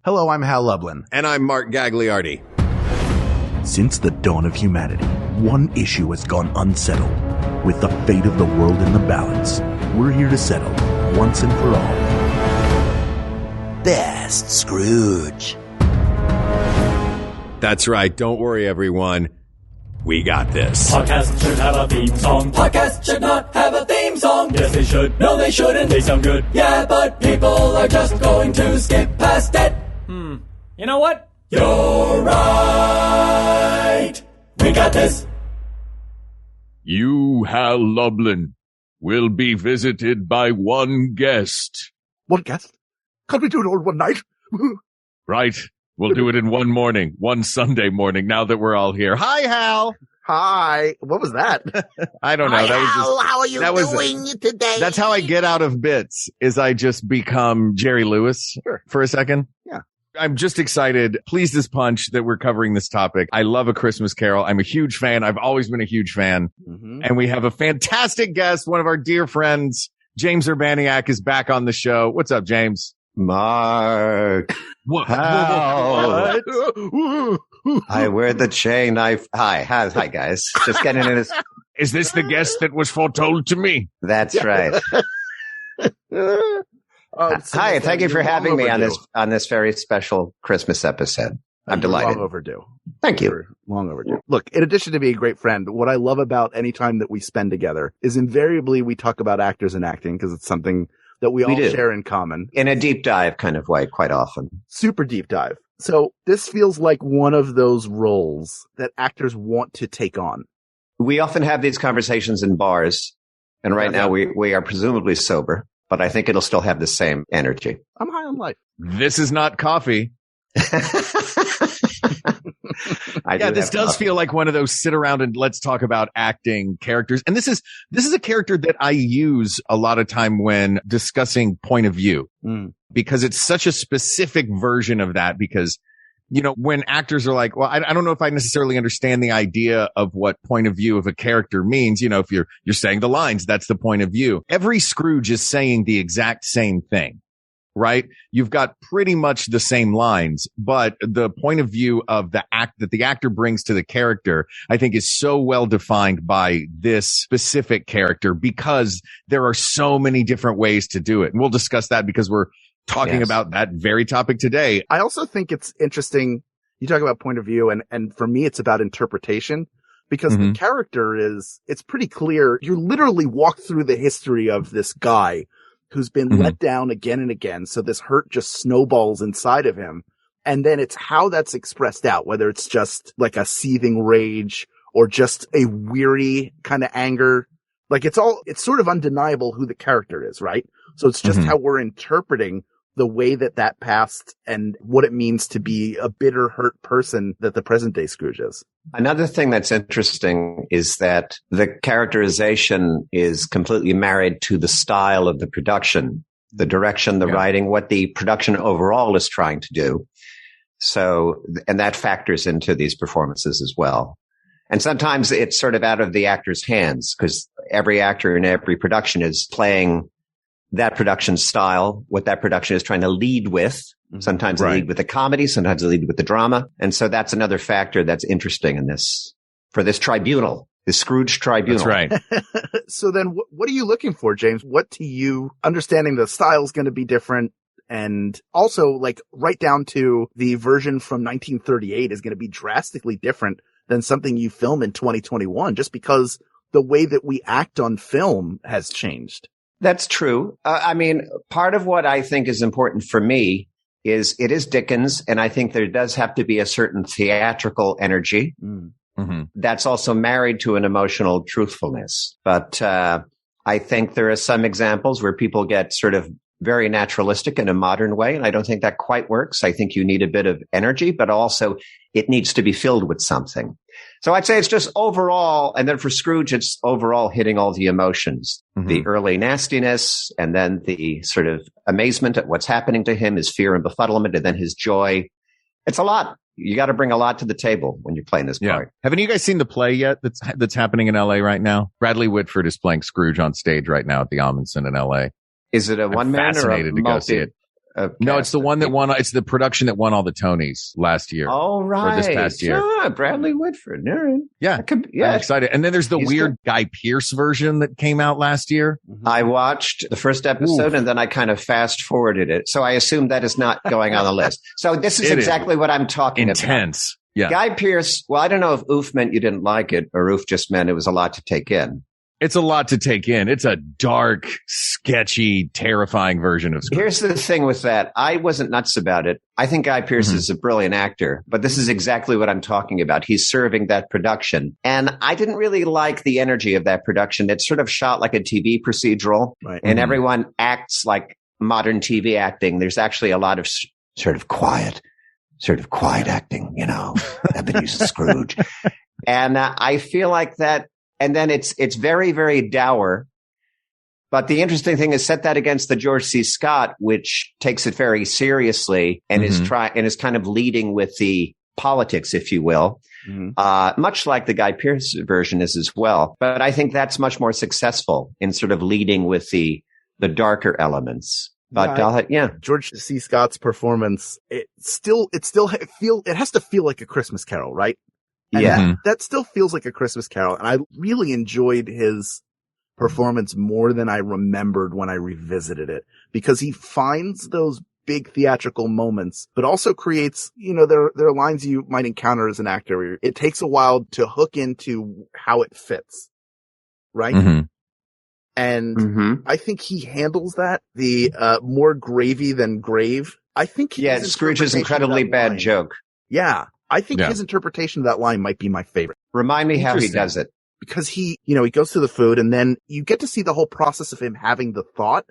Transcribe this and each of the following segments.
Hello, I'm Hal Lublin. And I'm Mark Gagliardi. Since the dawn of humanity, one issue has gone unsettled. With the fate of the world in the balance, we're here to settle, once and for all. Best Scrooge. That's right. Don't worry, everyone. We got this. Podcast should have a theme song. Podcast should not have a theme song. Yes, they should. No, they shouldn't. They sound good. Yeah, but people are just going to skip past it. You know what? You're right. We got this. You, Hal Lublin, will be visited by one guest. One guest? Can't we do it all in one night? Right. We'll do it in one morning, one Sunday morning, now that we're all here. Hi, Hal. Hi. What was that? I don't know. Hi, that was Hal. just, how are you doing today? That's how I get out of bits, is I just become Jerry Lewis for a second. Yeah. I'm just excited, pleased as punch, that we're covering this topic. I love A Christmas Carol. I'm a huge fan. I've always been a huge fan. Mm-hmm. And we have a fantastic guest. One of our dear friends, James Urbaniak, is back on the show. What's up, James? Mark. What? I wear the chain knife. Hi, guys. Just getting in. Is this the guest that was foretold to me? That's right. Hi, thank you for having me on this very special Christmas episode. I'm delighted. Long overdue. Thank you. Long overdue. Look, in addition to being a great friend, what I love about any time that we spend together is invariably we talk about actors and acting because it's something that we all share in common. In a deep dive kind of way, quite often. Super deep dive. So this feels like one of those roles that actors want to take on. We often have these conversations in bars, and right now we are presumably sober, but I think it'll still have the same energy. I'm high on life. This is not coffee. This does feel like one of those sit around and let's talk about acting characters. And this is a character that I use a lot of time when discussing point of view, because it's such a specific version of that. Because, you know, when actors are like, well, I don't know if I necessarily understand the idea of what point of view of a character means. You know, if you're saying the lines, that's the point of view. Every Scrooge is saying the exact same thing. Right? You've got pretty much the same lines, but the point of view of the act that the actor brings to the character, I think, is so well defined by this specific character because there are so many different ways to do it. And we'll discuss that because we're talking about that very topic today. I also think it's interesting. You talk about point of view, and for me, it's about interpretation because the character it's pretty clear. You literally walk through the history of this guy who's been let down again and again. So this hurt just snowballs inside of him. And then it's how that's expressed out, whether it's just like a seething rage or just a weary kind of anger. Like it's sort of undeniable who the character is, right? So it's just how we're interpreting the way that passed and what it means to be a bitter, hurt person that the present day Scrooge is. Another thing that's interesting is that the characterization is completely married to the style of the production, the direction, the writing, what the production overall is trying to do. So, and that factors into these performances as well. And sometimes it's sort of out of the actor's hands because every actor in every production is playing that production style, what that production is trying to lead with. Sometimes they lead with the comedy, sometimes they lead with the drama. And so that's another factor that's interesting in this, for this tribunal, the Scrooge tribunal. That's right. So then what are you looking for, James? What to you, understanding the style is going to be different, and also like right down to the version from 1938 is going to be drastically different than something you film in 2021, just because the way that we act on film has changed. That's true. I mean, part of what I think is important for me is it is Dickens, and I think there does have to be a certain theatrical energy. That's also married to an emotional truthfulness. But I think there are some examples where people get sort of very naturalistic in a modern way, and I don't think that quite works. I think you need a bit of energy, but also it needs to be filled with something. So I'd say it's just overall, and then for Scrooge, it's overall hitting all the emotions, the early nastiness, and then the sort of amazement at what's happening to him, his fear and befuddlement, and then his joy. It's a lot. You got to bring a lot to the table when you're playing this part. Haven't you guys seen the play yet that's happening in LA right now? Bradley Whitford is playing Scrooge on stage right now at the Amundsen in LA. Is it a one-man or a fascinated to go see it. No, it's the one that won. It's the production that won all the Tonys last year. Oh, right. Or this past year. Bradley Whitford. Yeah. I'm excited. And then there's the weird Guy Pearce version that came out last year. I watched the first episode and then I kind of fast forwarded it. So I assume that is not going on the list. So this is exactly what I'm talking about. Intense. Yeah. Guy Pearce. Well, I don't know if oof meant you didn't like it or oof just meant it was a lot to take in. It's a lot to take in. It's a dark, sketchy, terrifying version of Scrooge. Here's the thing with that. I wasn't nuts about it. I think Guy Pearce is a brilliant actor, but this is exactly what I'm talking about. He's serving that production. And I didn't really like the energy of that production. It's sort of shot like a TV procedural, and everyone acts like modern TV acting. There's actually a lot of sort of quiet acting, Ebenezer Scrooge. And I feel like that. And then it's very, very dour. But the interesting thing is set that against the George C. Scott, which takes it very seriously and is kind of leading with the politics, if you will, much like the Guy Pearce version is as well. But I think that's much more successful in sort of leading with the darker elements. But George C. Scott's performance, it has to feel like a Christmas Carol, right? And that still feels like a Christmas Carol. And I really enjoyed his performance more than I remembered when I revisited it, because he finds those big theatrical moments, but also creates, there are lines you might encounter as an actor where it takes a while to hook into how it fits. Right. And I think he handles that, the more gravy than grave. I think Scrooge's incredibly bad joke. Yeah. I think his interpretation of that line might be my favorite. Remind me how he does it. Because he goes to the food and then you get to see the whole process of him having the thought.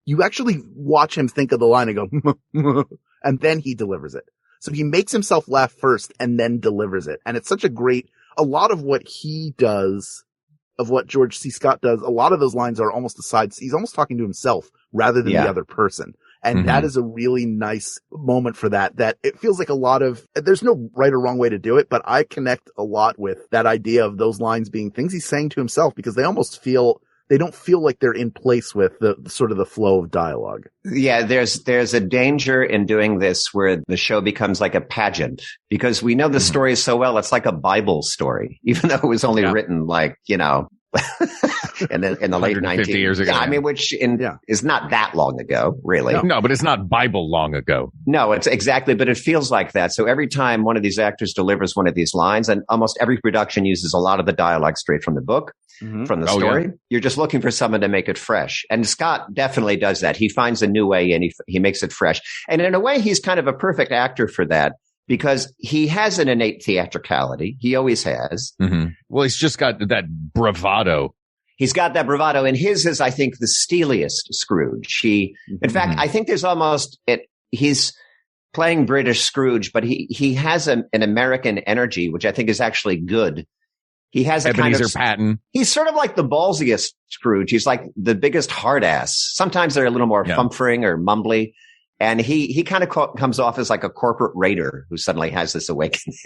You actually watch him think of the line and go, and then he delivers it. So he makes himself laugh first and then delivers it. And it's such a lot of what he does, of what George C. Scott does, a lot of those lines are almost asides. He's almost talking to himself rather than the other person. And that is a really nice moment for that it feels like there's no right or wrong way to do it, but I connect a lot with that idea of those lines being things he's saying to himself, because they don't feel like they're in place with the sort of the flow of dialogue. Yeah, there's a danger in doing this where the show becomes like a pageant, because we know the story so well. It's like a Bible story, even though it was only written in the late 50 years ago. Yeah, I mean, which is not that long ago, really. No, but it's not Bible long ago. No, it's exactly, but it feels like that. So every time one of these actors delivers one of these lines, and almost every production uses a lot of the dialogue straight from the book, from the story, you're just looking for someone to make it fresh. And Scott definitely does that. He finds a new way and he makes it fresh. And in a way, he's kind of a perfect actor for that, because he has an innate theatricality. He always has. Well, he's just got that bravado. He's got that bravado, and his is, I think, the steeliest Scrooge. In fact, I think there's he's playing British Scrooge, but he has an American energy, which I think is actually good. He has a Ebenezer Patton. He's sort of like the ballsiest Scrooge. He's like the biggest hard ass. Sometimes they're a little more fumfering or mumbly. And he kind of comes off as like a corporate raider who suddenly has this awakening.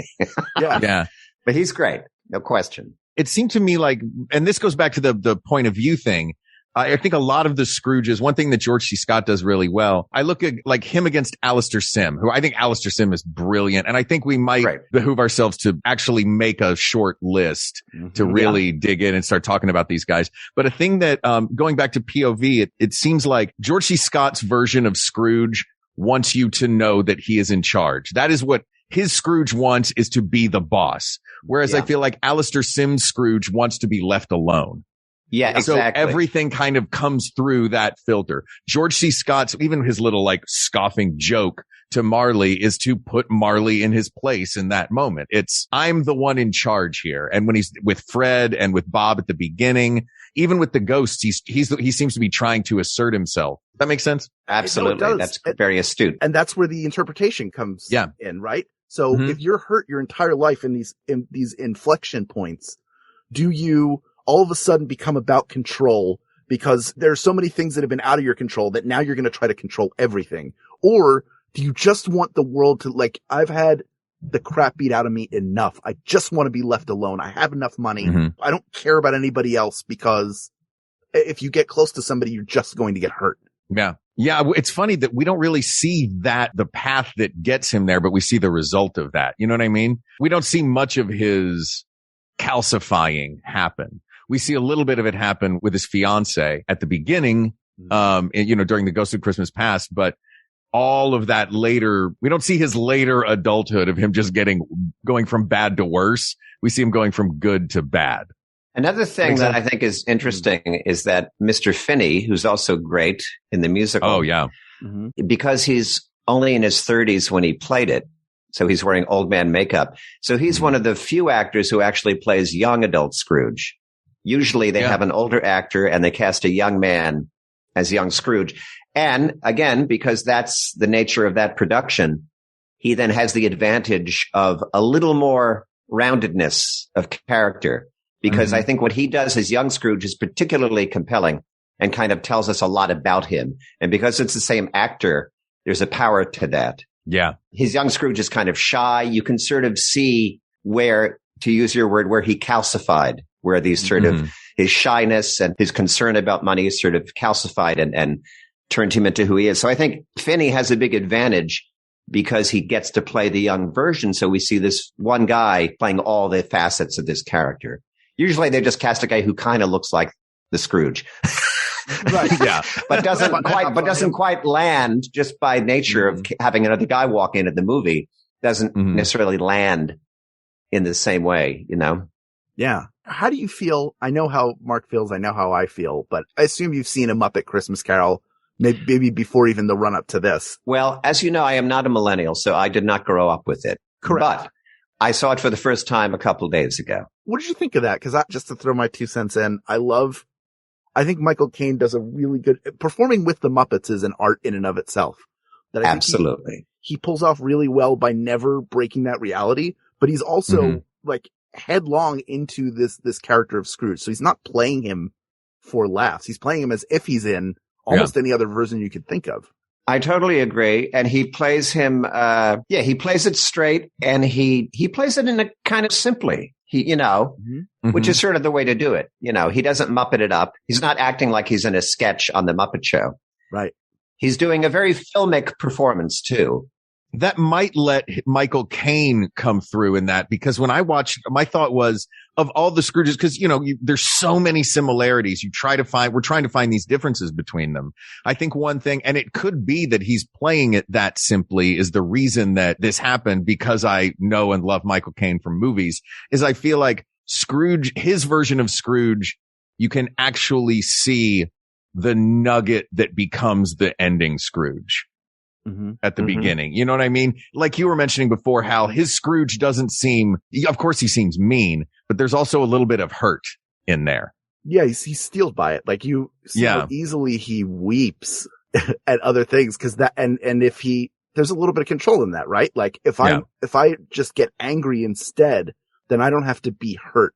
But he's great. No question. It seemed to me like, and this goes back to the point of view thing. I think a lot of the Scrooges, one thing that George C. Scott does really well, I look at like him against Alistair Sim, who I think Alistair Sim is brilliant. And I think we might behoove ourselves to actually make a short list to really dig in and start talking about these guys. But a thing that, going back to POV, it seems like George C. Scott's version of Scrooge wants you to know that he is in charge. That is what his Scrooge wants, is to be the boss. Whereas I feel like Alistair Sim's Scrooge wants to be left alone. Yeah, exactly. So everything kind of comes through that filter. George C. Scott's, even his little like scoffing joke to Marley is to put Marley in his place in that moment. It's, I'm the one in charge here. And when he's with Fred and with Bob at the beginning, even with the ghosts, he seems to be trying to assert himself. That makes sense? Absolutely. That's very astute. And that's where the interpretation comes in, right? So if you're hurt your entire life in these inflection points, do you all of a sudden become about control because there are so many things that have been out of your control that now you're going to try to control everything? Or do you just want the world to, like, I've had the crap beat out of me enough. I just want to be left alone. I have enough money. I don't care about anybody else, because if you get close to somebody, you're just going to get hurt. Yeah. Yeah, it's funny that we don't really see that, the path that gets him there, but we see the result of that. You know what I mean? We don't see much of his calcifying happen. We see a little bit of it happen with his fiance at the beginning, during the Ghost of Christmas Past, but all of that later, we don't see his later adulthood of him just going from bad to worse. We see him going from good to bad. Another thing that I think is interesting is that Mr. Finney, who's also great in the musical. Oh, yeah. Because he's only in his 30s when he played it. So he's wearing old man makeup. So he's one of the few actors who actually plays young adult Scrooge. Usually they have an older actor and they cast a young man as young Scrooge. And again, because that's the nature of that production, he then has the advantage of a little more roundedness of character. Because I think what he does as young Scrooge is particularly compelling and kind of tells us a lot about him. And because it's the same actor, there's a power to that. Yeah. His young Scrooge is kind of shy. You can sort of see where, to use your word, where he calcified, where these sort of his shyness and his concern about money is sort of calcified and turned him into who he is. So I think Finney has a big advantage because he gets to play the young version. So we see this one guy playing all the facets of this character. Usually they just cast a guy who kind of looks like the Scrooge. Right. Yeah. but doesn't quite land just by nature of having another guy walk in at the movie. Doesn't necessarily land in the same way, you know? Yeah. How do you feel? I know how Mark feels. I know how I feel, but I assume you've seen a Muppet Christmas Carol maybe before even the run up to this. Well, as you know, I am not a millennial, so I did not grow up with it. Correct. But I saw it for the first time a couple of days ago. What did you think of that? Because just to throw my 2 cents in, I think Michael Caine does a really good performing with the Muppets is an art in and of itself. That I Absolutely. Think he pulls off really well by never breaking that reality, but he's also like headlong into this character of Scrooge. So he's not playing him for laughs. He's playing him as if he's in almost any other version you could think of. I totally agree. And he plays him, he plays it straight and he plays it in a kind of simply, which is sort of the way to do it. You know, he doesn't Muppet it up. He's not acting like he's in a sketch on the Muppet Show. Right. He's doing a very filmic performance too. That might let Michael Caine come through in that, because when I watched, my thought was of all the Scrooges, because, there's so many similarities. We're trying to find these differences between them. I think one thing, and it could be that he's playing it that simply is the reason that this happened, because I know and love Michael Caine from movies, is I feel like Scrooge, his version of Scrooge, you can actually see the nugget that becomes the ending Scrooge. At the beginning. You know what I mean? Like you were mentioning before, how his Scrooge doesn't seem, of course he seems mean, but there's also a little bit of hurt in there. Yeah, he's steeled by it. Like you see how easily he weeps at other things, because that, and if there's a little bit of control in that, right? Like if I just get angry instead, then I don't have to be hurt.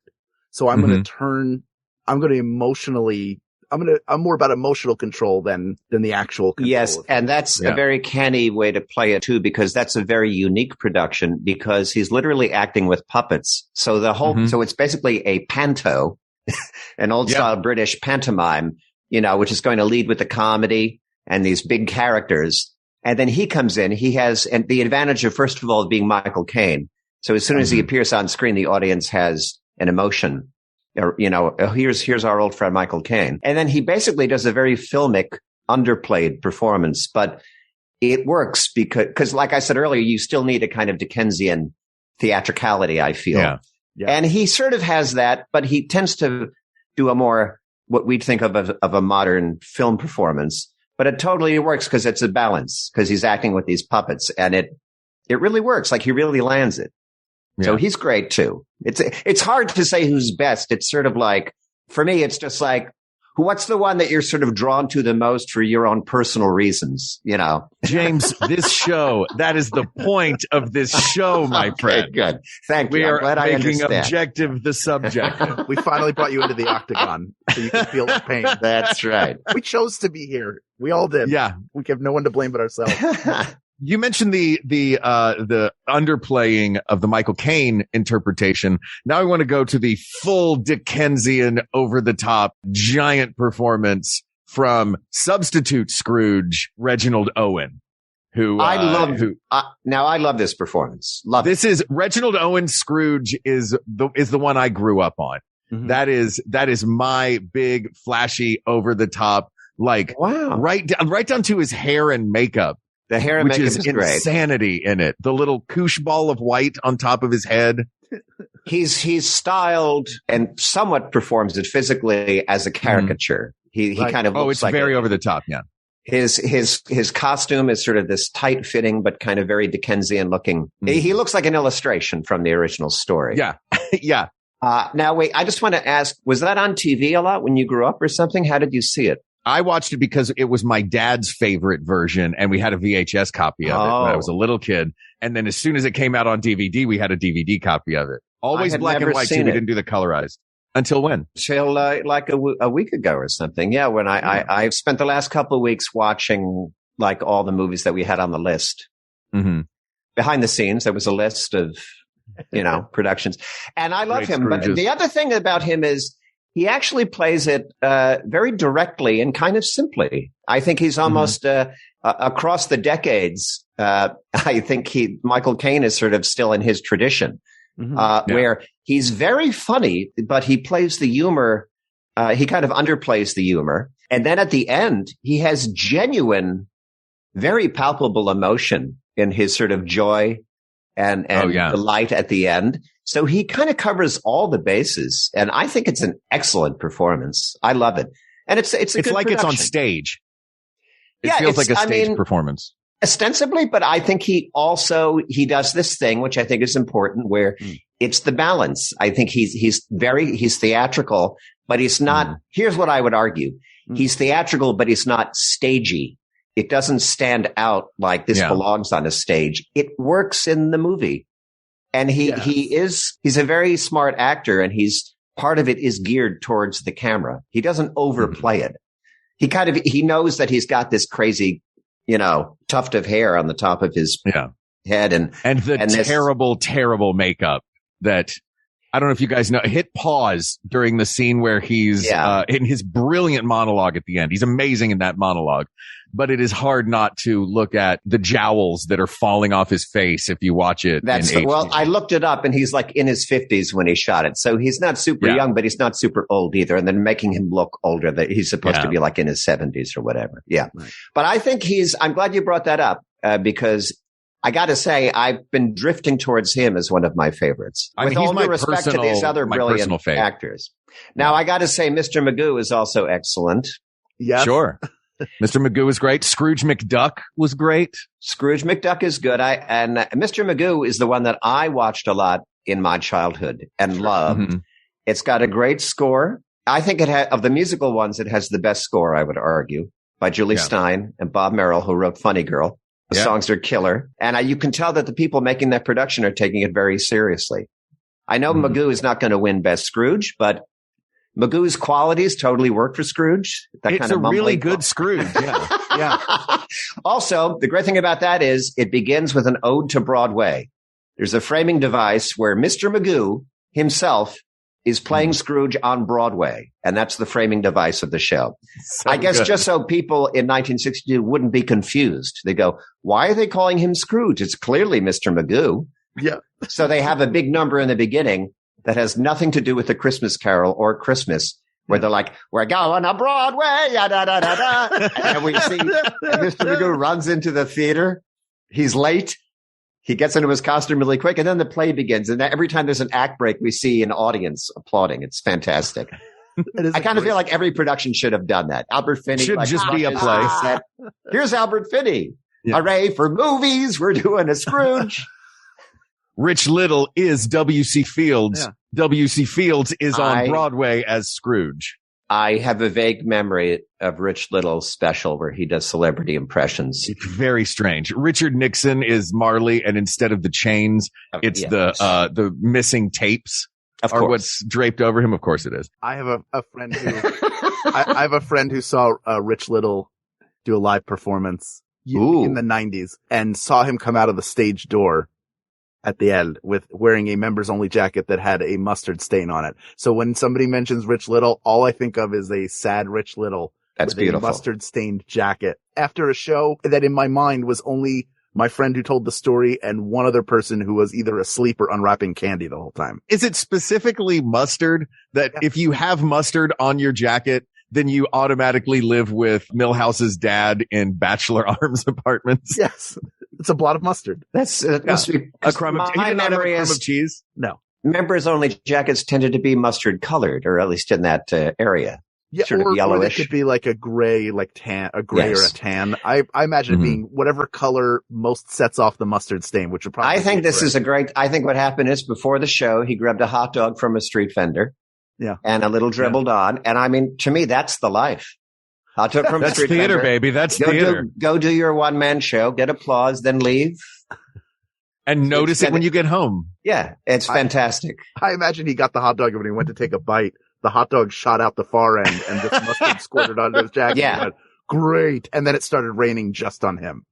So I'm going to emotionally, I'm more about emotional control than the actual control. Yes. And that's a very canny way to play it too, because that's a very unique production, because he's literally acting with puppets. So the whole, so it's basically a panto, an old style British pantomime, which is going to lead with the comedy and these big characters. And then he comes in, he has the advantage of, first of all, being Michael Caine. So as soon as he appears on screen, the audience has an emotion. Here's our old friend Michael Caine. And then he basically does a very filmic, underplayed performance, but it works because like I said earlier, you still need a kind of Dickensian theatricality, I feel. Yeah. And he sort of has that, but he tends to do a more, what we'd think of a modern film performance, but it totally works because it's a balance, because he's acting with these puppets and it really works. Like he really lands it. Yeah. So he's great too. It's hard to say who's best. It's sort of like, for me, it's just like, what's the one that you're sort of drawn to the most for your own personal reasons, James, this show, that is the point of this show, my friend. Good. Thank you. We are making objective the subjective. We finally brought you into the octagon so you can feel the pain. That's right. We chose to be here. We all did. Yeah. We have no one to blame but ourselves. You mentioned the underplaying of the Michael Caine interpretation. Now I want to go to the full Dickensian, over the top, giant performance from substitute Scrooge, Reginald Owen, who I love this performance. Love this it. is Reginald Owen Scrooge is the one I grew up on. Mm-hmm. That is my big, flashy, over the top, like wow, right down to his hair and makeup. The hair and makeup is great. Insanity in it. The little koosh ball of white on top of his head. He's styled and somewhat performs it physically as a caricature. He kind of looks it's like very over the top. Yeah. His costume is sort of this tight fitting, but kind of very Dickensian looking. Mm. He looks like an illustration from the original story. Yeah. Yeah. Now wait, I just want to ask, was that on TV a lot when you grew up or something? How did you see it? I watched it because it was my dad's favorite version, and we had a VHS copy of it when I was a little kid. And then as soon as it came out on DVD, we had a DVD copy of it. Always black and white, too. We didn't do the colorized. Until when? Till like a week ago or something. Yeah, when I spent the last couple of weeks watching like all the movies that we had on the list. Mm-hmm. Behind the scenes, there was a list of, productions. And I love him. Scrooges. But the other thing about him is he actually plays it very directly and kind of simply. I think he's almost across the decades. I think Michael Caine is sort of still in his tradition, where he's very funny, but he plays the humor. He kind of underplays the humor. And then at the end, he has genuine, very palpable emotion in his sort of joy and delight at the end. So he kind of covers all the bases, and I think it's an excellent performance. I love it, and it's like production. It's on stage. It feels like a stage performance, ostensibly. But I think he does this thing, which I think is important, where it's the balance. I think he's theatrical, but he's not. Here's what I would argue: he's theatrical, but he's not stagey. It doesn't stand out like this belongs on a stage. It works in the movie. And he's a very smart actor, and part of it is geared towards the camera. He doesn't overplay it. He knows that he's got this crazy, tuft of hair on the top of his head and terrible, terrible makeup that I don't know if you guys know. Hit pause during the scene where he's in his brilliant monologue at the end. He's amazing in that monologue. But it is hard not to look at the jowls that are falling off his face if you watch it. Well, I looked it up, and he's like in his 50s when he shot it. So he's not super young, but he's not super old either. And then making him look older, that he's supposed to be like in his 70s or whatever. Yeah. Right. But I think I'm glad you brought that up because I got to say, I've been drifting towards him as one of my faverites. With all due respect to these other brilliant actors. Now, I got to say, Mr. Magoo is also excellent. Yeah. Sure. Mr. Magoo is great. Scrooge McDuck was great. Scrooge McDuck is good. And Mr. Magoo is the one that I watched a lot in my childhood and loved. Mm-hmm. It's got a great score. I think of the musical ones, it has the best score, I would argue, by Julie Stein and Bob Merrill, who wrote Funny Girl. The songs are killer. And you can tell that the people making that production are taking it very seriously. I know Magoo is not going to win Best Scrooge, but Magoo's qualities totally work for Scrooge. It's a really good Scrooge. Yeah. Also, the great thing about that is it begins with an ode to Broadway. There's a framing device where Mr. Magoo himself is playing Scrooge on Broadway. And that's the framing device of the show. So I guess just so people in 1962 wouldn't be confused. They go, why are they calling him Scrooge? It's clearly Mr. Magoo. Yeah. So they have a big number in the beginning that has nothing to do with the Christmas Carol or Christmas, where they're like, we're going to Broadway, da da da da. And we see Mr. Magoo runs into the theater. He's late. He gets into his costume really quick, and then the play begins. And every time there's an act break, we see an audience applauding. It's fantastic. I kind of feel like every production should have done that. Albert Finney should just be a play. Here's Albert Finney. Yeah. Hooray for movies. We're doing a Scrooge. Rich Little is W.C. Fields. Yeah. W.C. Fields is on Broadway as Scrooge. I have a vague memory of Rich Little's special where he does celebrity impressions. It's very strange. Richard Nixon is Marley, and instead of the chains, it's the missing tapes are what's draped over him. Of course it is. I have a friend who I have a friend who saw Rich Little do a live performance in the 90s and saw him come out of the stage door at the end with wearing a members only jacket that had a mustard stain on it. So when somebody mentions Rich Little, all I think of is a sad Rich Little That's with beautiful. a mustard-stained jacket. After a show that in my mind was only my friend who told the story and one other person who was either asleep or unwrapping candy the whole time. Is it specifically mustard that if you have mustard on your jacket, then you automatically live with Milhouse's dad in Bachelor Arms apartments? Yes. It's a blot of mustard. Must be A crumb of, my memory crumb is of cheese? No. members only jackets tended to be mustard colored, or at least in that area. Yeah, sort or, of yellowish. Or it could be like a gray, like tan, a gray or a tan. I imagine it being whatever color most sets off the mustard stain, which would probably. I think this is a great. I think what happened is before the show, he grabbed a hot dog from a street vendor, and a little dribbled on, and I mean, to me, that's the life. Hot dog from a street theater, vendor. baby. That's theater. Go do your one man show, get applause, then leave. And notice it when you get home. Yeah, it's fantastic. I imagine he got the hot dog and when he went to take a bite, the hot dog shot out the far end and just mustard squirted onto his jacket. Yeah. Went, great. And then it started raining just on him.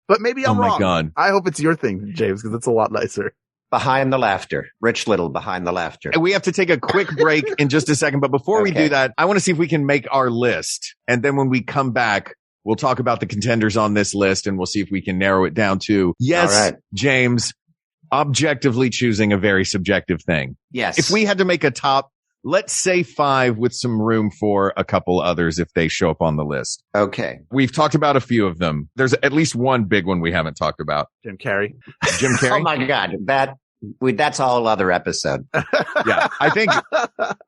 But maybe I'm wrong. God. I hope it's your thing, James, because it's a lot nicer. Behind the laughter. Rich Little, behind the laughter. And we have to take a quick break in just a second. But before we do that, I want to see if we can make our list. And then when we come back, we'll talk about the contenders on this list and we'll see if we can narrow it down to, yes, James, objectively choosing a very subjective thing. Yes. If we had to make a top, let's say 5 with some room for a couple others if they show up on the list. Okay. We've talked about a few of them. There's at least one big one we haven't talked about. Jim Carrey. Jim Carrey. Oh my God. That's a whole other episode. Yeah. I think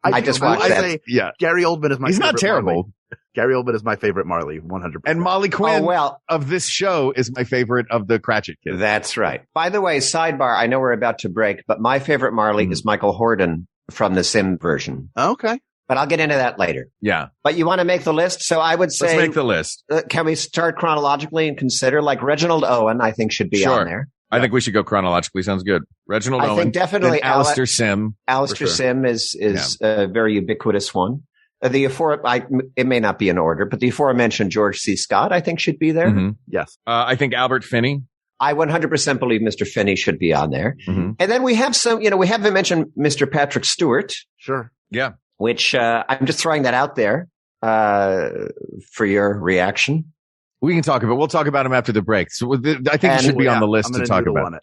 I just watched that. Say, Gary Oldman is my He's favorite not terrible. Marley. Gary Oldman is my favorite Marley, 100%. And Molly Quinn of this show is my favorite of the Cratchit kids. That's right. By the way, sidebar, I know we're about to break, but my favorite Marley is Michael Horden from the Sim version. Okay. But I'll get into that later. Yeah. But you want to make the list? So I would say... Let's make the list. Can we start chronologically and consider, like Reginald Owen, I think should be on there. I think we should go chronologically. Sounds good. Reginald Owen. I think definitely Alistair Sim. Alistair Sim is a very ubiquitous one. It may not be in order, but the aforementioned George C. Scott, I think, should be there. Mm-hmm. Yes. I think Albert Finney. I 100% believe Mr. Finney should be on there. Mm-hmm. And then we have we haven't mentioned Mr. Patrick Stewart. Sure. Yeah. Which I'm just throwing that out there for your reaction. We'll talk about him after the break. So I think he should be on the list to talk about.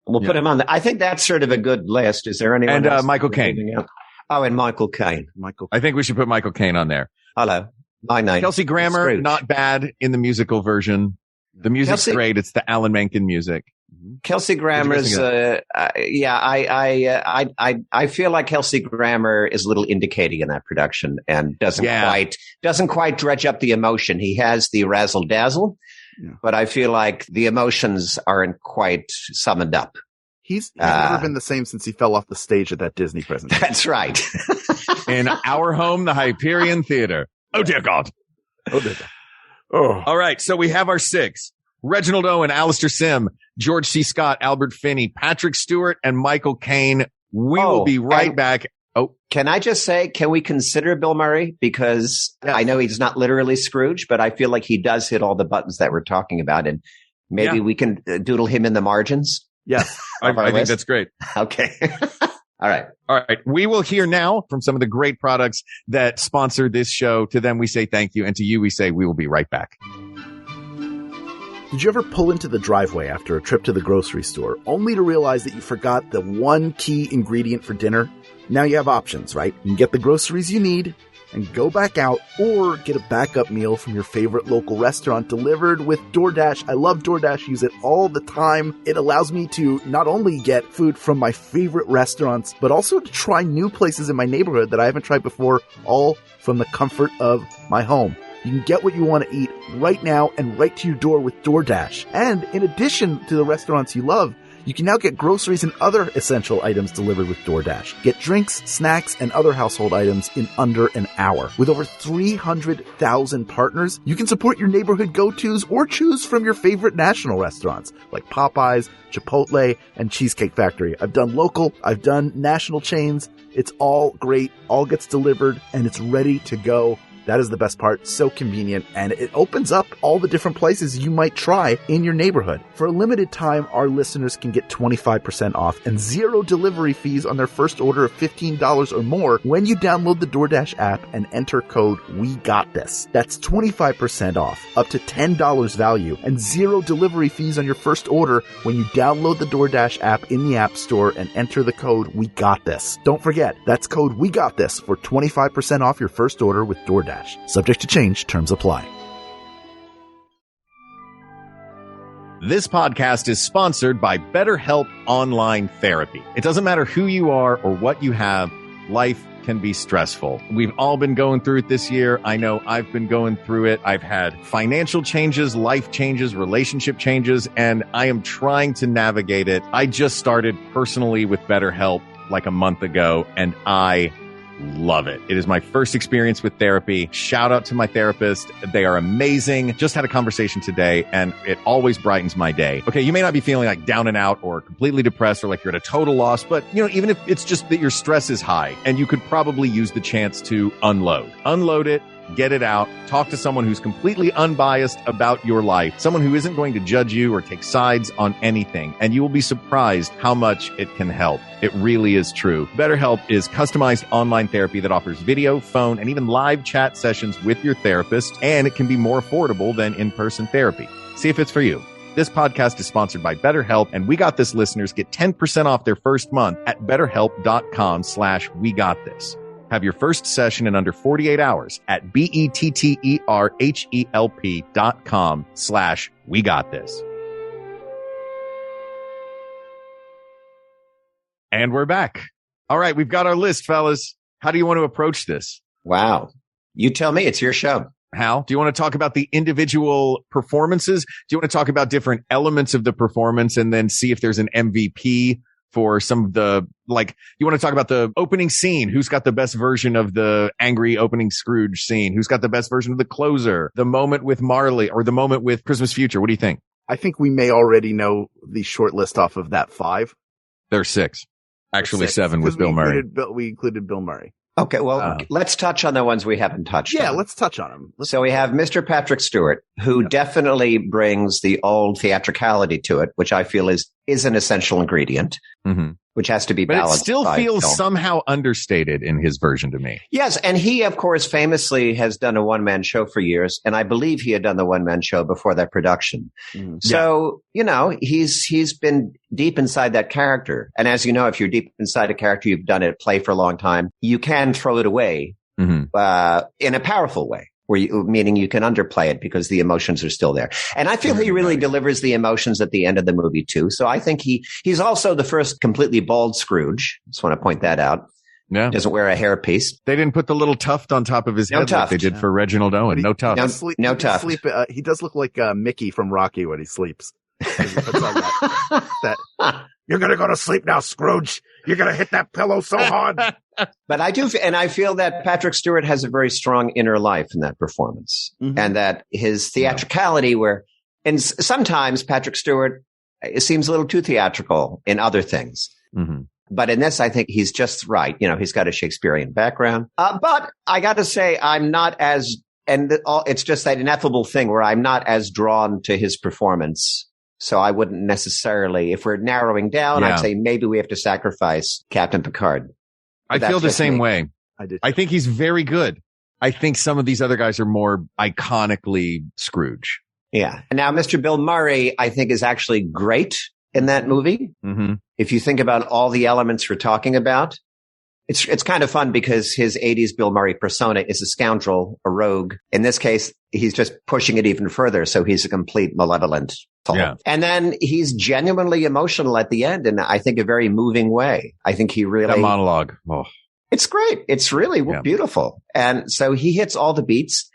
We'll put him on I think that's sort of a good list. Is there anyone else? And Michael Caine. Oh, and Michael Caine. I think we should put Michael Caine on there. Hello. My name. Kelsey Grammer, Scrooge. not bad in the musical version. The music's great. It's the Alan Menken music. Kelsey Grammer's, I feel like Kelsey Grammer is a little indicating in that production and doesn't quite dredge up the emotion. He has the razzle dazzle, but I feel like the emotions aren't quite summoned up. He's never been the same since he fell off the stage at that Disney presentation. That's right. In our home, the Hyperion Theater. Oh, dear God. Oh, dear God. Oh. All right. So we have our 6. Reginald Owen, Alistair Sim, George C. Scott, Albert Finney, Patrick Stewart, and Michael Caine. We will be right back. Oh, can I just say, can we consider Bill Murray? Because I know he's not literally Scrooge, but I feel like he does hit all the buttons that we're talking about. And maybe we can doodle him in the margins. Yes. I think that's great. Okay. All right. We will hear now from some of the great products that sponsor this show. To them, we say thank you. And to you, we say we will be right back. Did you ever pull into the driveway after a trip to the grocery store only to realize that you forgot the one key ingredient for dinner? Now you have options, right? You can get the groceries you need and go back out, or get a backup meal from your favorite local restaurant delivered with DoorDash. I love DoorDash, use it all the time. It allows me to not only get food from my favorite restaurants, but also to try new places in my neighborhood that I haven't tried before, all from the comfort of my home. You can get what you want to eat right now and right to your door with DoorDash. And in addition to the restaurants you love, you can now get groceries and other essential items delivered with DoorDash. Get drinks, snacks, and other household items in under an hour. With over 300,000 partners, you can support your neighborhood go-tos or choose from your favorite national restaurants like Popeyes, Chipotle, and Cheesecake Factory. I've done local, I've done national chains. It's all great, all gets delivered, and it's ready to go That is the best part. So convenient, and it opens up all the different places you might try in your neighborhood. For a limited time, our listeners can get 25% off and 0 delivery fees on their first order of $15 or more when you download the DoorDash app and enter code WeGotThis. That's 25% off, up to $10 value, and 0 delivery fees on your first order when you download the DoorDash app in the App Store and enter the code WeGotThis. Don't forget, that's code WeGotThis for 25% off your first order with DoorDash. Subject to change, terms apply. This podcast is sponsored by BetterHelp Online Therapy. It doesn't matter who you are or what you have, life can be stressful. We've all been going through it this year. I know I've been going through it. I've had financial changes, life changes, relationship changes, and I am trying to navigate it. I just started personally with BetterHelp like a month ago, and I love it. It is my first experience with therapy. Shout out to my therapist. They are amazing. Just had a conversation today and it always brightens my day. Okay, you may not be feeling like down and out or completely depressed or like you're at a total loss, but even if it's just that your stress is high and you could probably use the chance to unload it, get it out, talk to someone who's completely unbiased about your life, someone who isn't going to judge you or take sides on anything, and you will be surprised how much it can help. It really is true. BetterHelp is customized online therapy that offers video, phone, and even live chat sessions with your therapist, and it can be more affordable than in-person therapy. See if it's for you. This podcast is sponsored by BetterHelp, and We Got This listeners get 10% off their first month at BetterHelp.com/WeGotThis. Have your first session in under 48 hours at BetterHelp.com/WeGotThis. And we're back. All right, we've got our list, fellas. How do you want to approach this? Wow. You tell me. It's your show. Hal, do you want to talk about the individual performances? Do you want to talk about different elements of the performance and then see if there's an MVP for some of the, like, you want to talk about the opening scene? Who's got the best version of the angry opening Scrooge scene? Who's got the best version of the closer? The moment with Marley or the moment with Christmas Future? What do you think? I think we may already know the short list off of that 5. There's 6. Actually 7 with Bill Murray. We included Bill Murray. Okay, well, let's touch on the ones we haven't touched on. Yeah, let's touch on them. So we have Mr. Patrick Stewart, who definitely brings the old theatricality to it, which I feel is an essential ingredient, which has to be balanced. But it still feels somehow understated in his version to me. Yes, and he, of course, famously has done a one-man show for years, and I believe he had done the one-man show before that production. So, he's been deep inside that character. And as you know, if you're deep inside a character, you've done it, play for a long time, you can throw it away in a powerful way. Meaning you can underplay it because the emotions are still there. And I feel he really delivers the emotions at the end of the movie too. So I think he's also the first completely bald Scrooge. Just want to point that out. Yeah. Doesn't wear a hairpiece. They didn't put the little tuft on top of his head like they did for Reginald Owen. No tuft. No tuft. He does look like Mickey from Rocky when he sleeps. He puts on that. You're going to go to sleep now, Scrooge. You're going to hit that pillow so hard. But I do, and I feel that Patrick Stewart has a very strong inner life in that performance, and that his theatricality and sometimes Patrick Stewart seems a little too theatrical in other things. But in this, I think he's just right. He's got a Shakespearean background. But I got to say, I'm not as, it's just that ineffable thing where I'm not as drawn to his performance. So I wouldn't necessarily, if we're narrowing down, I'd say maybe we have to sacrifice Captain Picard. I feel the same way. I think he's very good. I think some of these other guys are more iconically Scrooge. Yeah. And now Mr. Bill Murray, I think, is actually great in that movie. If you think about all the elements we're talking about, it's kind of fun because his 80s Bill Murray persona is a scoundrel, a rogue. In this case, he's just pushing it even further. So he's a complete malevolent soul. Yeah. And then he's genuinely emotional at the end in, I think, a very moving way. I think he really... That monologue. Oh. It's great. It's really beautiful. And so he hits all the beats.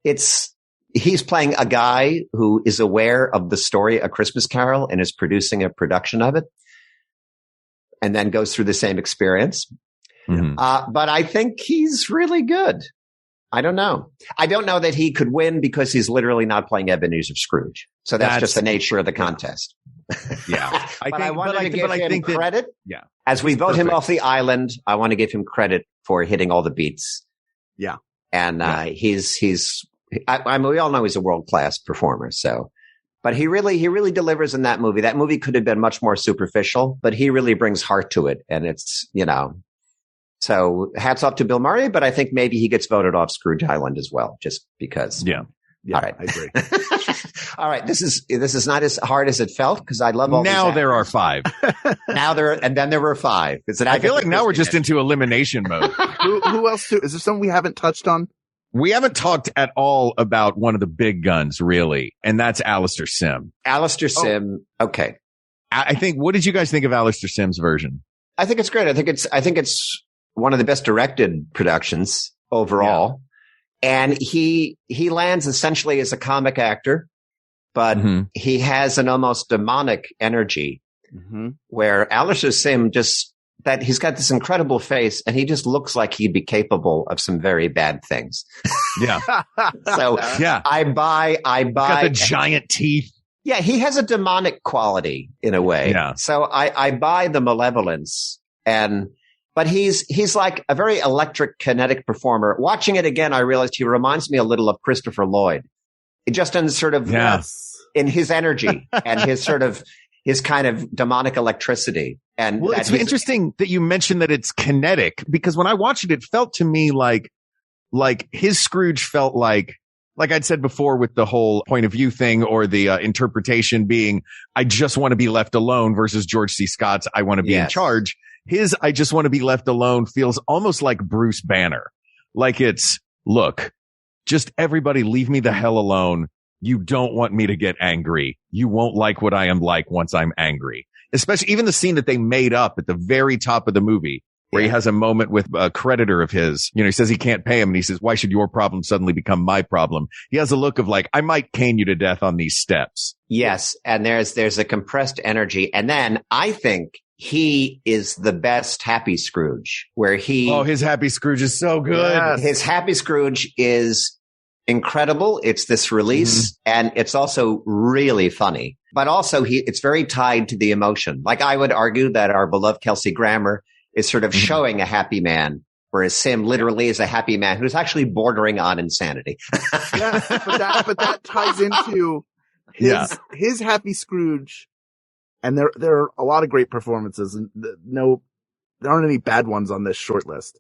He's playing a guy who is aware of the story A Christmas Carol and is producing a production of it and then goes through the same experience. But I think he's really good. I don't know. I don't know that he could win because he's literally not playing Ebenezer Scrooge. So that's just the nature of the contest. I wanted to give him credit. As we vote him off the island, I want to give him credit for hitting all the beats. Yeah. And I mean, we all know he's a world-class performer. So, but he really delivers in that movie. That movie could have been much more superficial, but he really brings heart to it. And it's, so hats off to Bill Murray, but I think maybe he gets voted off Scrooge Island as well, just because. Yeah. All right. I agree. All right. This is not as hard as it felt because I love all now these there are 5. and then there were 5. I feel like now we're just into elimination mode. Who else? Is there something we haven't touched on? We haven't talked at all about one of the big guns, really, and that's Alistair Sim. Alistair Sim. Okay. I think. What did you guys think of Alistair Sim's version? I think it's great. I think it's one of the best directed productions overall. Yeah. And he lands essentially as a comic actor, but he has an almost demonic energy where Alistair Sim he's got this incredible face and he just looks like he'd be capable of some very bad things. Yeah. So I buy. Got the giant teeth. Yeah. He has a demonic quality in a way. Yeah. So I buy the malevolence but he's like a very electric, kinetic performer. Watching it again, I realized he reminds me a little of Christopher Lloyd. It just in sort of in his energy and his sort of his kind of demonic electricity. And it's interesting that you mentioned that it's kinetic because when I watched it, it felt to me like his Scrooge felt like I'd said before with the whole point of view thing or the interpretation being, I just want to be left alone versus George C. Scott's, I want to be in charge. His, I just want to be left alone feels almost like Bruce Banner. Like it's, look, just everybody leave me the hell alone. You don't want me to get angry. You won't like what I am like once I'm angry. Especially even the scene that they made up at the very top of the movie where he has a moment with a creditor of his. He says he can't pay him and he says, why should your problem suddenly become my problem? He has a look of like, I might cane you to death on these steps. Yes. And there's a compressed energy. And then I think he is the best Happy Scrooge where his Happy Scrooge is so good. Yes. His Happy Scrooge is incredible. It's this release and it's also really funny, but also it's very tied to the emotion. Like I would argue that our beloved Kelsey Grammer is sort of showing a happy man, whereas Sim literally is a happy man who's actually bordering on insanity. Yes, but that ties into his Happy Scrooge. And there are a lot of great performances and there aren't any bad ones on this short list.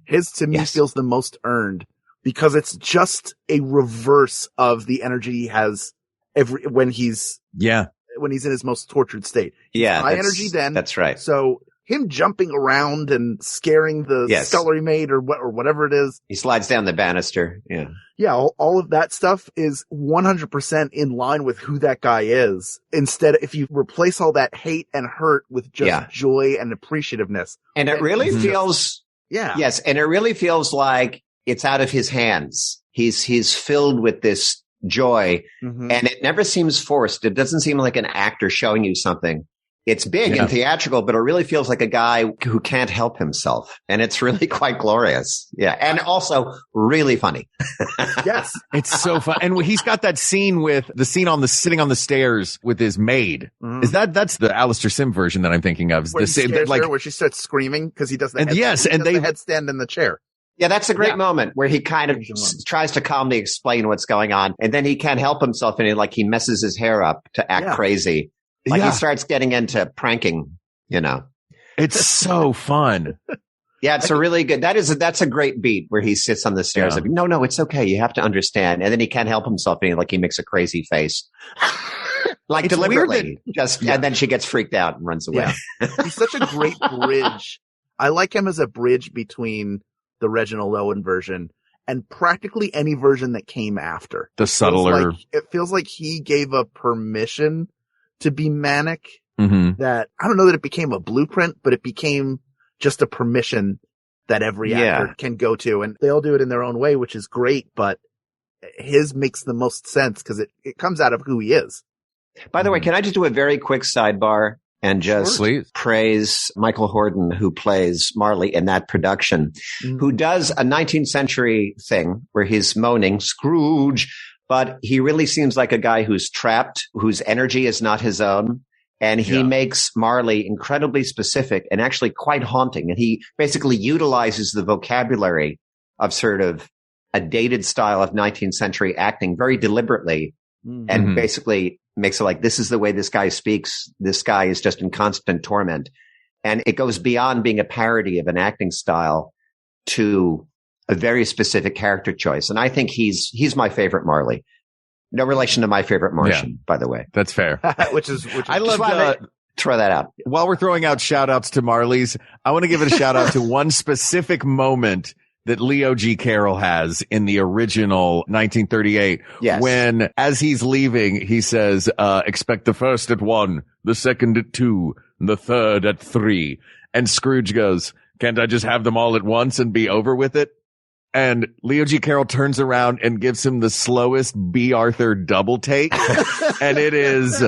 His to me feels the most earned because it's just a reverse of the energy he has when he's in his most tortured state. Yeah. High energy then. That's right. So him jumping around and scaring the scullery maid or whatever it is. He slides down the banister. Yeah. Yeah. All of that stuff is 100% in line with who that guy is. Instead, if you replace all that hate and hurt with just joy and appreciativeness. And it really feels, yes. And it really feels like it's out of his hands. He's filled with this joy and it never seems forced. It doesn't seem like an actor showing you something. It's big and theatrical, but it really feels like a guy who can't help himself. And it's really quite glorious. Yeah. And also really funny. Yes. It's so fun. And he's got that scene sitting on the stairs with his maid. Is that's the Alistair Sim version that I'm thinking of? Where she starts screaming because he does the headstand in the chair. Yeah, that's a great moment where he kind of tries to calmly explain what's going on. And then he can't help himself and he messes his hair up to act crazy. Like he starts getting into pranking, It's so fun. Yeah, it's a really good, that's a great beat where he sits on the stairs. Like, no, it's okay. You have to understand. And then he can't help himself and he makes a crazy face. Like it's deliberately. And then she gets freaked out and runs away. Yeah. He's such a great bridge. I like him as a bridge between the Reginald Owen version and practically any version that came after. The subtler. It feels like he gave a permission to be manic that I don't know that it became a blueprint, but it became just a permission that every actor can go to. And they all do it in their own way, which is great, but his makes the most sense because it comes out of who he is. By the way, can I just do a very quick sidebar and just praise Michael Hordon, who plays Marley in that production, who does a 19th century thing where he's moaning, Scrooge, but he really seems like a guy who's trapped, whose energy is not his own. And he makes Marley incredibly specific and actually quite haunting. And he basically utilizes the vocabulary of sort of a dated style of 19th century acting very deliberately and basically makes it like, this is the way this guy speaks. This guy is just in constant torment. And it goes beyond being a parody of an acting style to a very specific character choice. And I think he's my favorite Marley. No relation to my favorite Martian, by the way. That's fair. which is I love throw that out. While we're throwing out shout outs to Marley's, I want to give it a shout out to one specific moment that Leo G. Carroll has in the original 1938. Yes. When, as he's leaving, he says, expect the first at 1, the second at 2, the third at 3. And Scrooge goes, can't I just have them all at once and be over with it? And Leo G. Carroll turns around and gives him the slowest B. Arthur double take. And it is,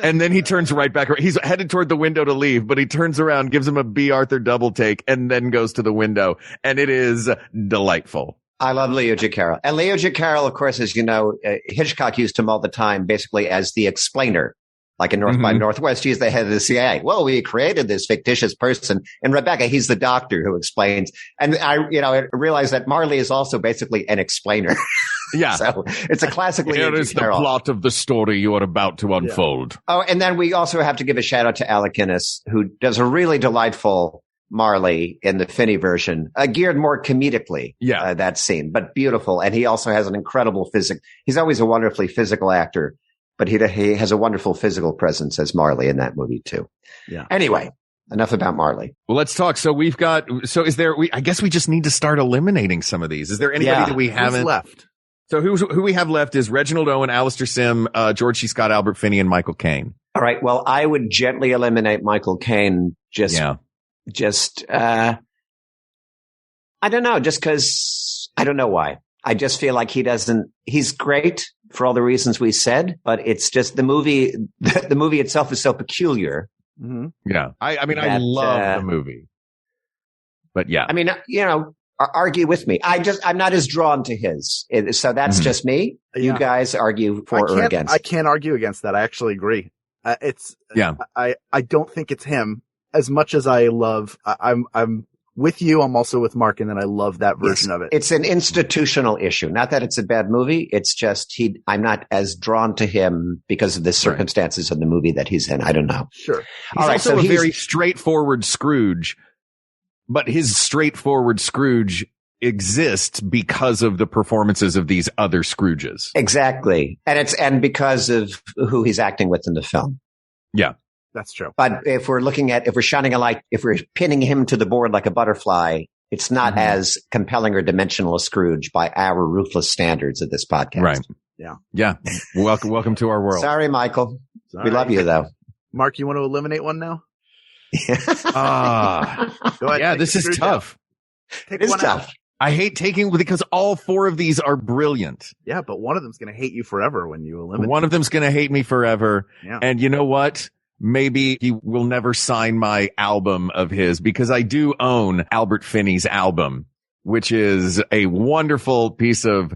and then he turns right back. He's headed toward the window to leave, but he turns around, gives him a B. Arthur double take, and then goes to the window. And it is delightful. I love Leo G. Carroll. And Leo G. Carroll, of course, as you know, Hitchcock used him all the time, basically as the explainer. Like in North by Northwest, he's the head of the CIA. Well, we created this fictitious person. And Rebecca, he's the doctor who explains. And I realized that Marley is also basically an explainer. Yeah. So it's a classic Leo G. Carroll. Here is the plot of the story you are about to unfold. Yeah. Oh, and then we also have to give a shout out to Alec Guinness, who does a really delightful Marley in the Finney version, geared more comedically. Yeah. That scene, but beautiful. And he also has an incredible he's always a wonderfully physical actor. But he has a wonderful physical presence as Marley in that movie too. Yeah. Anyway, enough about Marley. Well, let's talk. So I guess we just need to start eliminating some of these. Is there anybody that we haven't Who's left? So who we have left is Reginald Owen, Alistair Sim, George C. Scott, Albert Finney, and Michael Caine. All right. Well, I would gently eliminate Michael Caine. I don't know, just because I don't know why. I just feel like he's great for all the reasons we said, but it's just the movie itself is so peculiar. Mm-hmm. Yeah. I mean, I love the movie, but yeah. I mean, argue with me. I'm not as drawn to his. So that's just me. You guys argue for or against. I can't argue against that. I actually agree. I don't think it's him as much as I love, I'm with you. I'm also with Mark, and then I love that version of it. It's an institutional issue. Not that it's a bad movie. It's just I'm not as drawn to him because of the circumstances of the movie that he's in. I don't know. Sure. He's also a very straightforward Scrooge, but his straightforward Scrooge exists because of the performances of these other Scrooges. Exactly. And because of who he's acting with in the film. Yeah. That's true. But if we're shining a light, if we're pinning him to the board like a butterfly, it's not as compelling or dimensional as Scrooge by our ruthless standards of this podcast. Right. Yeah. Yeah. Welcome to our world. Sorry, Michael. We love you though. Mark, you want to eliminate one now? Go ahead, yeah, this is tough. It is tough. I hate taking because all 4 of these are brilliant. Yeah, but one of them's going to hate you forever when you eliminate. One of them's going to hate me forever. Yeah. And you know what? Maybe he will never sign my album of his because I do own Albert Finney's album, which is a wonderful piece of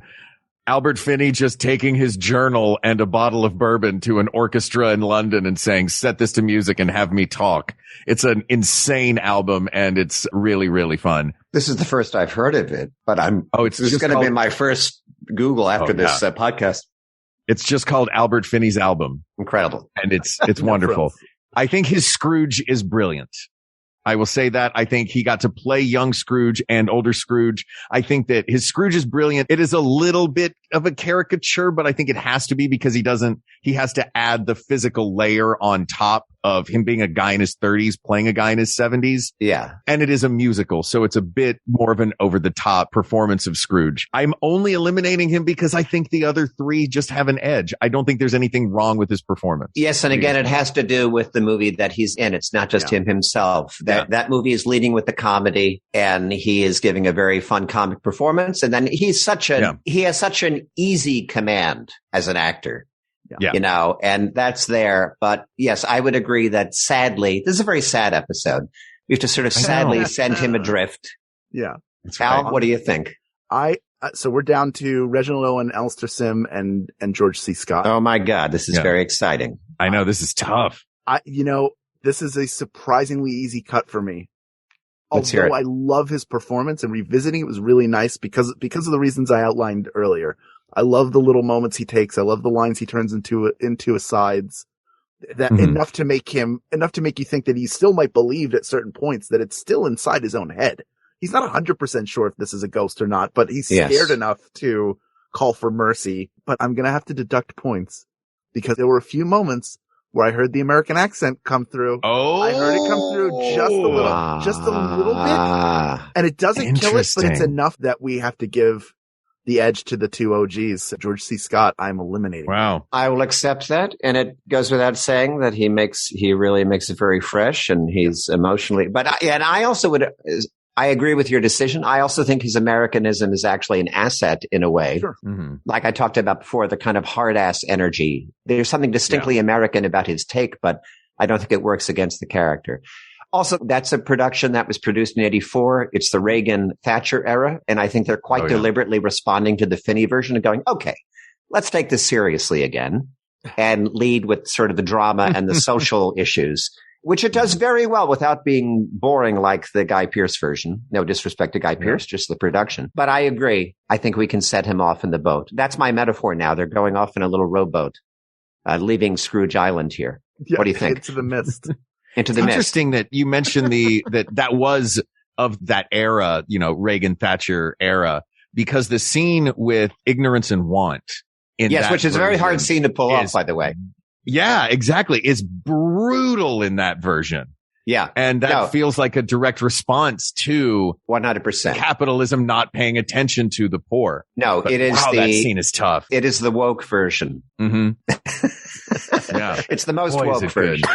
Albert Finney just taking his journal and a bottle of bourbon to an orchestra in London and saying, set this to music and have me talk. It's an insane album and it's really, really fun. This is the first I've heard of it, but this is going to be my first Google after this podcast. It's just called Albert Finney's album. Incredible. And it's wonderful. I think his Scrooge is brilliant. I will say that. I think he got to play young Scrooge and older Scrooge. I think that his Scrooge is brilliant. It is a little bit of a caricature, but I think it has to be because he has to add the physical layer on top of him being a guy in his 30s, playing a guy in his 70s. Yeah. And it is a musical. So it's a bit more of an over the top performance of Scrooge. I'm only eliminating him because I think the other 3 just have an edge. I don't think there's anything wrong with his performance. Yes. And again, it has to do with the movie that he's in. It's not just him himself. That movie is leading with the comedy and he is giving a very fun comic performance. And then he has such an easy command as an actor. Yeah. And that's there. But yes, I would agree that sadly, this is a very sad episode. We have to sort of sadly send him adrift. Yeah. Al, what do you think? So we're down to Reginald Owen, Alistair Sim, and George C. Scott. Oh my God. This is very exciting. I know this is tough. This is a surprisingly easy cut for me. Although I love his performance and revisiting it was really nice because of the reasons I outlined earlier. I love the little moments he takes. I love the lines he turns into asides. That enough to make you think that he still might believe at certain points that it's still inside his own head. He's not 100% sure if this is a ghost or not, but he's scared enough to call for mercy. But I'm going to have to deduct points because there were a few moments where I heard the American accent come through. Oh, I heard it come through just a little bit. And it doesn't kill it, but it's enough that we have to give the edge to the two OGs. George C. Scott, I'm eliminating. Wow. I will accept that. And it goes without saying that he really makes it very fresh and he's emotionally, I also I agree with your decision. I also think his Americanism is actually an asset in a way. Sure. Like I talked about before, the kind of hard ass energy. There's something distinctly American about his take, but I don't think it works against the character. Also, that's a production that was produced in 1984. It's the Reagan-Thatcher era. And I think they're quite deliberately responding to the Finney version and going, okay, let's take this seriously again and lead with sort of the drama and the social issues, which it does very well without being boring like the Guy Pearce version. No disrespect to Guy Pearce, just the production. But I agree. I think we can set him off in the boat. That's my metaphor now. They're going off in a little rowboat, leaving Scrooge Island here. What do you think? Into the mist. Into the mist. Interesting that you mentioned that was of that era, Reagan-Thatcher era, because the scene with ignorance and want which is a very hard scene to pull off, by the way. Yeah, exactly. It's brutal in that version. Yeah. And that feels like a direct response to 100% capitalism not paying attention to the poor. No, but it is that scene is tough. It is the woke version. Yeah. It's the most woke version.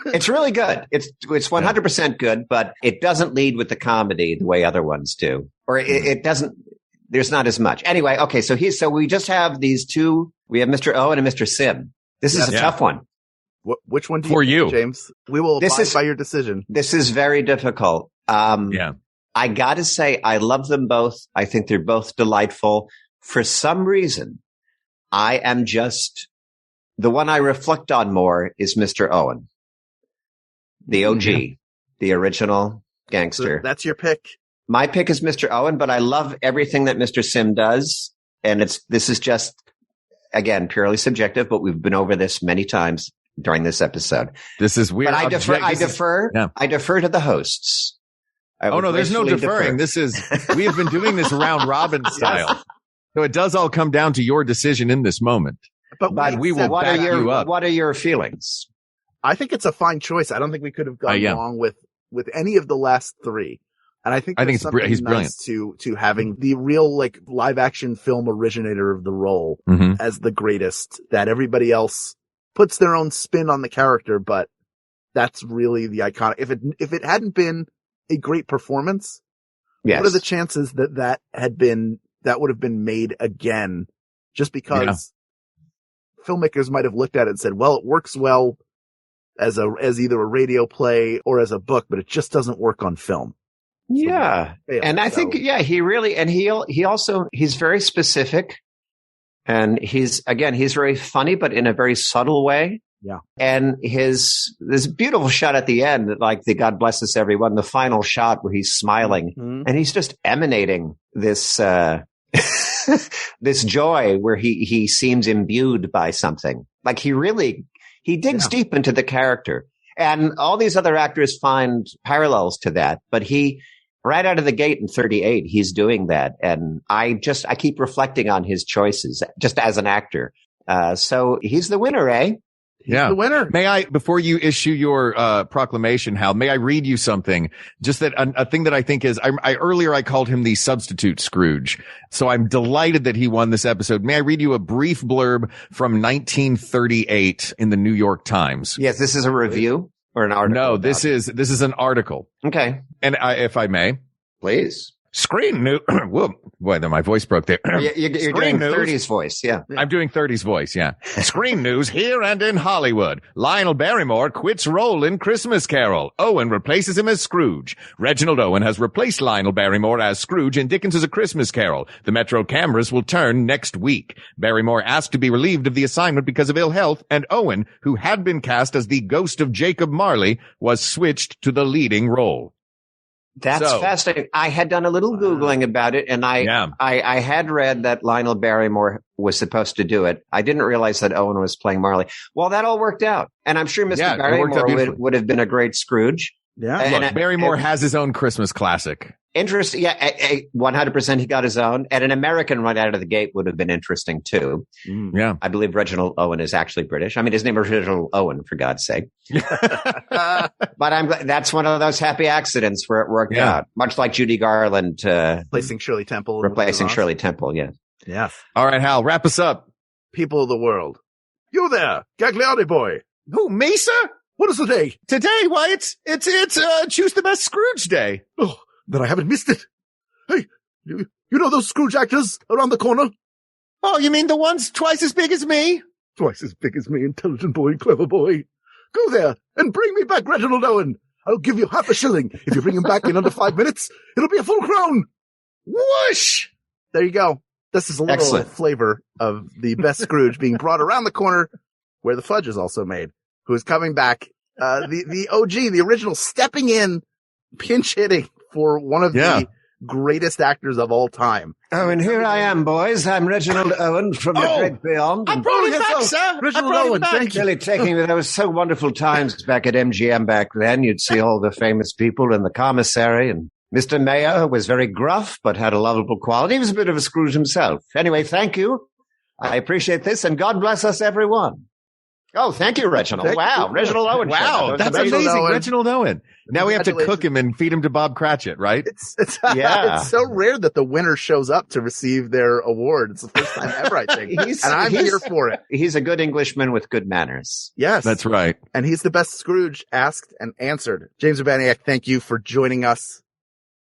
It's really good. It's 100% good, but it doesn't lead with the comedy the way other ones do. Or it doesn't, there's not as much. Anyway, okay, so we just have these two, we have Mr. Owen and Mr. Sim. This is a tough one. Which one do you think, James? We will abide by your decision. This is very difficult. I gotta say, I love them both. I think they're both delightful. For some reason, I am just, the one I reflect on more is Mr. Owen. The OG, the original gangster. So that's your pick? My pick is Mr. Owen, but I love everything that Mr. Sim does. And this is just, again, purely subjective, but we've been over this many times during this episode. This is weird. But I defer to the hosts. Oh no, there's no deferring. We have been doing this round robin style. Yes. So it does all come down to your decision in this moment. But we will back you up. What are your feelings? I think it's a fine choice. I don't think we could have gone wrong with any of the last three. And I think he's brilliant to having the real live action film originator of the role as the greatest, that everybody else puts their own spin on the character, but that's really the iconic. If it hadn't been a great performance, what are the chances that would have been made again? Just because filmmakers might have looked at it and said, well, it works well as either a radio play or as a book, but it just doesn't work on film. Yeah. And I think, he really, and he's very specific, and he's very funny, but in a very subtle way. Yeah. And this beautiful shot at the end, the God bless us everyone, the final shot where he's smiling and he's just emanating this, this joy where he seems imbued by something. Like he digs deep into the character, and all these other actors find parallels to that, but right out of the gate in 38, he's doing that. And I keep reflecting on his choices just as an actor. So he's the winner, eh? He's the winner. May I, before you issue your proclamation, Hal, may I read you something? Just that a thing that I think is, earlier I called him the substitute Scrooge. So I'm delighted that he won this episode. May I read you a brief blurb from 1938 in the New York Times? Yes, this is a review. Or an article? No, this is an article. Okay. And if I may. Please. Screen news. Whoa, boy, my voice broke there. You're doing 30s voice, yeah. I'm doing 30s voice, yeah. Screen news here and in Hollywood. Lionel Barrymore quits role in Christmas Carol. Owen replaces him as Scrooge. Reginald Owen has replaced Lionel Barrymore as Scrooge in Dickens' A Christmas Carol. The Metro cameras will turn next week. Barrymore asked to be relieved of the assignment because of ill health, and Owen, who had been cast as the ghost of Jacob Marley, was switched to the leading role. That's fascinating. I had done a little Googling about it, and I had read that Lionel Barrymore was supposed to do it. I didn't realize that Owen was playing Marley. Well, that all worked out. And I'm sure Mr. Barrymore would have been a great Scrooge. Yeah. Look, Barrymore has his own Christmas classic. Interesting. Yeah, 100% he got his own. And an American right out of the gate would have been interesting too. Yeah. I believe Reginald Owen is actually British. I mean, his name is Reginald Owen, for God's sake. But I'm glad that's one of those happy accidents where it worked out. Much like Judy Garland replacing Shirley Temple. Shirley Temple, yeah. Yes. All right, Hal, wrap us up. People of the world. You there, Gagliardi boy. Who, me, sir? What is the day? Today? Why, it's Choose the Best Scrooge Day. Oh, then I haven't missed it. Hey, you know those Scrooge actors around the corner? Oh, you mean the ones twice as big as me? Twice as big as me, intelligent boy, clever boy. Go there and bring me back Reginald Owen. I'll give you half a shilling. If you bring him back in under 5 minutes, it'll be a full crown. Whoosh! There you go. This is a little flavor of the best Scrooge being brought around the corner where the fudge is also made. Who is coming back, the OG, the original, stepping in, pinch hitting for one of the greatest actors of all time. Oh, and here I am, boys. I'm Reginald Owen from the Great Beyond. I brought him back, sir. Reginald Owen, thank you. Really taking me. There was so wonderful times back at MGM back then. You'd see all the famous people in the commissary, and Mr. Mayor was very gruff, but had a lovable quality. He was a bit of a Scrooge himself. Anyway, thank you. I appreciate this, and God bless us, everyone. Oh, thank you, Reginald. Wow. Reginald Owen. Wow. That's amazing. Reginald Owen. Now we have to cook him and feed him to Bob Cratchit, right? It's so rare that the winner shows up to receive their award. It's the first time ever, I think. And I'm here for it. He's a good Englishman with good manners. Yes. That's right. And he's the best Scrooge asked and answered. James Urbaniak, thank you for joining us.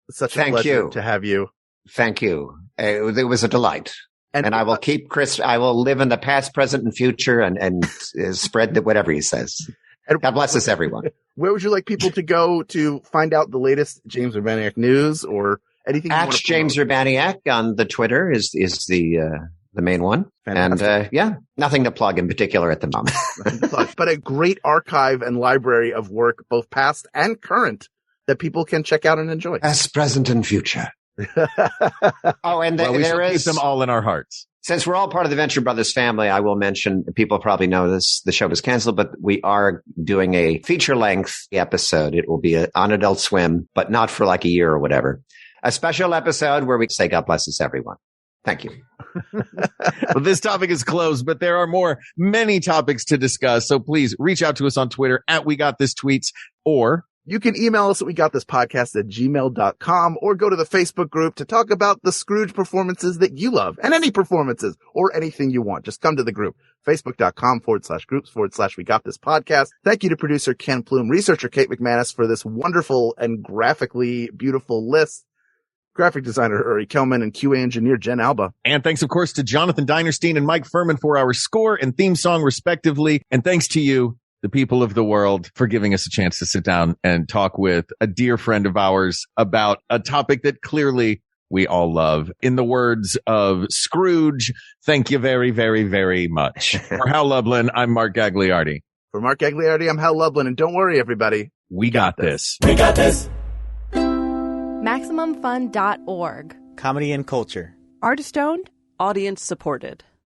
It's such a pleasure to have you. Thank you. It was a delight. And I will keep Chris. I will live in the past, present, and future, and spread whatever he says. God bless us, everyone. Where would you like people to go to find out the latest James Urbaniak news or anything? At James Urbaniak on the Twitter is the main one. Fantastic. And nothing to plug in particular at the moment. But a great archive and library of work, both past and current, that people can check out and enjoy. Past, present, and future. And we shall keep them all in our hearts. Since we're all part of the Venture Brothers family, I will mention, people probably know this, the show was canceled, but we are doing a feature-length episode. It will be on Adult Swim, but not for like a year or whatever. A special episode where we say God bless us, everyone. Thank you. Well, this topic is closed, but there are many topics to discuss. So please reach out to us on Twitter at WeGotThisTweets, or you can email us at WeGotThisPodcast@gmail.com, or go to the Facebook group to talk about the Scrooge performances that you love, and any performances or anything you want. Just come to the group, Facebook.com/groups/WeGotThisPodcast. Thank you to producer Ken Plume, researcher Kate McManus for this wonderful and graphically beautiful list, graphic designer Uri Kelman, and QA engineer Jen Alba. And thanks, of course, to Jonathan Dinerstein and Mike Furman for our score and theme song, respectively. And thanks to you, the people of the world, for giving us a chance to sit down and talk with a dear friend of ours about a topic that clearly we all love. In the words of Scrooge, thank you very, very, very much. For Hal Lublin, I'm Mark Gagliardi. For Mark Gagliardi, I'm Hal Lublin. And don't worry, everybody. We got this. We got this. MaximumFun.org. Comedy and culture. Artist owned. Audience supported.